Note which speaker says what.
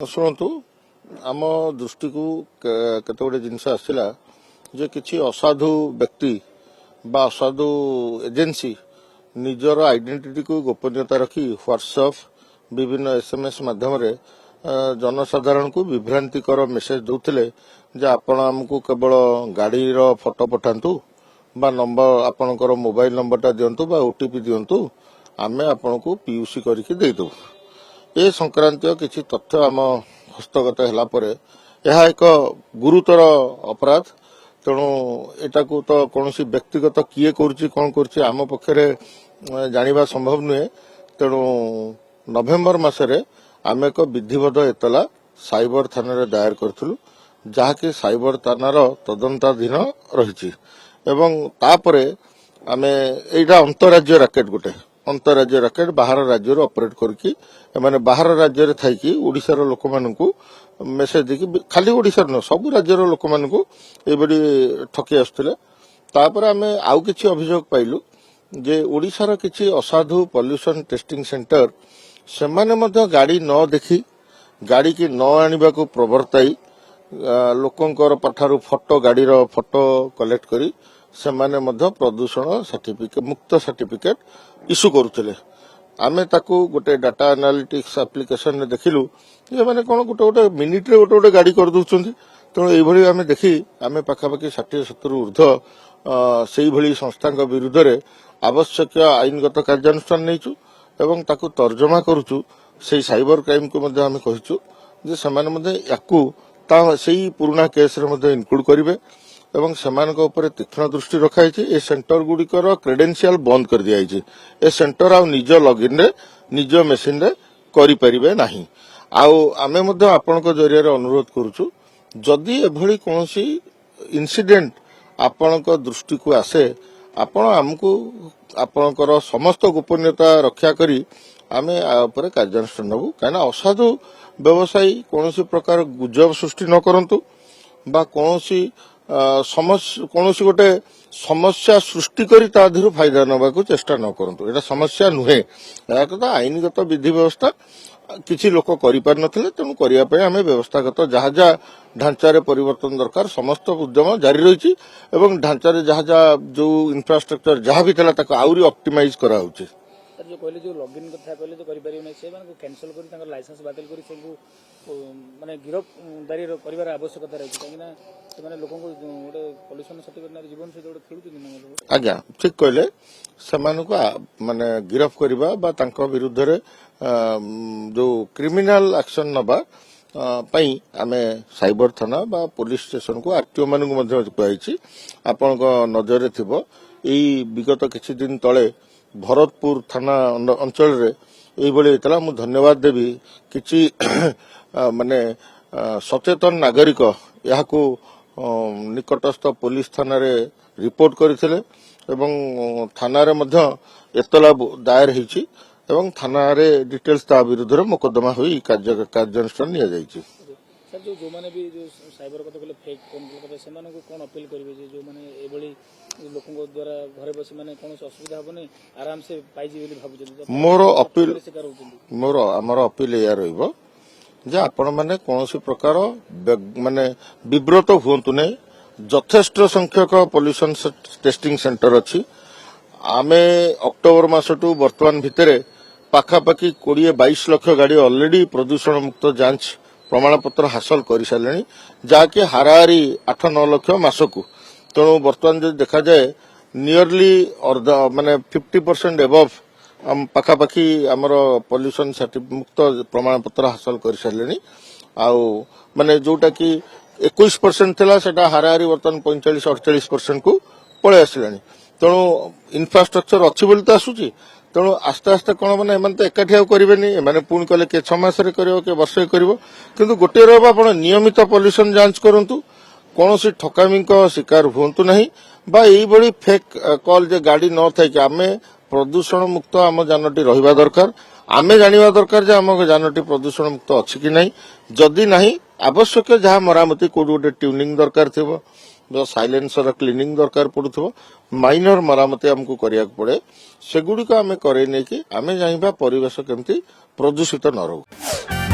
Speaker 1: शुणु आम दृष्टि को केते गोटे जिनस आसला जे किछि असाधु व्यक्ति बा असाधु एजेंसी निजर आइडेंटिटी को गोपनीयता रखी व्हाट्सएप विभिन्न एसएमएस माध्यम रे जनसाधारण को विभ्रांतिकर मेसेज दौले जे आपण आमको केवल गाड़ी फोटो पठातु बा नंबर आपणकर मोबाइल नंबरटा दिंतु बा ओटीपी दिंतु आमे आपण को पीयूसी करके देदु। ए संक्रांत किसी तथ्य आम हस्तगत है यह एक गुरुतर अपराध तेणु एटा को तो कौन व्यक्तिगत किए कौन कर आम पक्षरे जानिबा संभव नुहे। तेणु नवेम्बर मासरे आम एक विधिवत एतला साइबर थाना दायर करूँ जहाँकि साइबर थानार तदंताधीन रही तापरे आमे एटा अंतरराज्य राकेट गोटे अंतरराज्य राकेट बाहर राज्य ऑपरेट करके माने बाहर राज्य थी ओडिशार लोक मानू मेसेज देखी खाली ओडिशार न सब राज्यर लोक मानू ये ठकी आसुले। तापर आमे आउ किछि अभियोग पाइलु जे ओडिशार किछि असाधु पॉल्यूशन टेस्टिंग सेंटर से माने गाड़ी न देखी गाड़ी की न आनिबा को प्रवर्ताई लोकंकर पाठारु फोटो गाड़ीर फोटो कलेक्ट करी से माने प्रदूषण सर्टिफिकेट मुक्त सर्टिफिकेट इश्यू करुले। आमे ताकू गोटे डाटा एनालिटिक्स एप्लिकेशन देखिलु ये माने कोन गोटे गोटे मिनिट रे गोटे गोटे गाड़ी कर दउछंती। तेणु एभली आमे देखी आमे पाखापाखि 60-70 ऊर्ध्व सेही भली संस्था विरुद्ध रे आवश्यक आईनगत कार्यानुष्ठान नैचु एवं ताकू तर्जमा करूचु सेही साइबर क्राइम को मध्ये आमे कहिचु जे समान मध्ये याकू ता सेही पुराना केस रे मध्ये इनक्लूड करिवे एवं सेमानक ऊपर तीक्ष्ण दृष्टि रखाई। ए सेंटर गुड़िकर क्रेडेंशियल बंद कर दिया। ए सेंटर आ निज लॉगिन रे निज मेसिन रे करि परिबे नाही। आमे मध्ये आपनक जरिया रे अनुरोध करूछु जदि एभली कोनोसी इंसिडेंट आपनक दृष्टि को आसे आपण हमकु आपनकर समस्त गोपनीयता रक्षा करी आमे आ ऊपर कार्यानुष्ठान नबु काना असाधु व्यवसायी कोनोसी प्रकार गुजब सृष्टि न करंतु बा कोनोसी कौन गोटे समस्या सृष्टि करी ताधीर फायदा नवा को चेष्टा न करंतु। एटा समस्या नुहे एक आईनगत विधि व्यवस्था किसी लोक करि पार नथिले तेणु करिया पय आमे व्यवस्थागत जहा जहा ढांचा रे परिवर्तन दरकार समस्त उद्यम जारी रहिछि एवं ढांचा रे जहा जो इंफ्रास्ट्रक्चर जहा भी थला ताको आउरी ऑप्टिमाइज करा होछि।
Speaker 2: जो कहले जो लॉगिन कथा कहले जो करि परियो नै से माने कैंसिल करी तांकर लाइसेंस बातिल करी सेगु माने गिरफ्तारी परिवार आवश्यकता रही काहेना से माने लोकन को गोटे पॉल्यूशन सर्टिफिकेट जीवन से जोटे खेलु कि
Speaker 1: आज्ञा ठीक कहले समान को माने गिरफ करबा बा तांको विरुद्ध रे जो क्रिमिनल एक्शन नबा पई आमे साइबर थाना बा पुलिस स्टेशन को आरटीओ मानू मध्ये कहैछि आपनक नजर रे थिबो एई विगत किछि दिन तळे भरतपुर थाना अंचल रे एई बळे इतला मु धन्यवाद देबी किछि माने सचेतन नागरिक याको निकटस्थ पुलिस थाना रे रिपोर्ट करथिले एवं थाना रे मध्ये एतला दायर हिछि एवं थाना रे डिटेल्स ता विरुद्ध रे मुकदमा होई कार्यानुष्ठान निया जायछि।
Speaker 2: सर जो माने भी जो साइबर कथा कहले फेक कोन कहले से माने को कोन अपील करिवे जो माने एबळी लोकन द्वारा घरे बसी माने कोन असुविधा होबने आराम से पाइजी बोली भाबुछन
Speaker 1: मोर हमर अपील या रहइबो जे आपण माने कोनोसी प्रकार माने विब्रत हुंतु नै यथेष्ट संख्यक पॉल्यूशन टेस्टिंग सेंटर अछि। आमे अक्टोबर मासटू वर्तमान भितरे पाखापाखि 20-22 लाख गाड़ी ऑलरेडी प्रदूषण मुक्त जांच प्रमाण पत्र हासिल कर सारे जहाँकि हाराहारी 8-9 लाख मासकू। तेणु बर्तमान जो देखा जाए नियरली माने 50% एबव हम पाखापाखि आमर पॉल्यूशन मुक्त प्रमाण पत्र हासिल कर सारे माने जोटा कि 21% थिला सेटा हाराहारी बर्तमान 45-48% को पळे आसिलानी। तेणु इंफ्रास्ट्रक्चर अच्छी बोली तो आसुची तेणु आस्ते आस्ते कौन मैंने एम तो एकाठी आउ करेनि एम पुणी कले किए 6 मास कर वर्ष कर कि गोटे आप नियमित पॉल्यूशन जांच करूँ कौन ठकामी शिकार हूँ ना बा यही फेक कॉल जे गाड़ी न थी आम प्रदूषण मुक्त आम जानटी रहा दरकार आमे जानिबा दरकार जे आम जानटी प्रदूषण मुक्त अच्छी कि नहीं जदि नहीं आवश्यक जहाँ मरामती कोड गोटे ट्यूनिंग दरकार थी जो साइलेंसर क्लीनिंग दरकार पड़ुथबो माइनर मरामती हमको करिया पड़े सेगुडी को आमे करे नै कि आमे जानिबा परिवेश केमती प्रदूषित न रहू।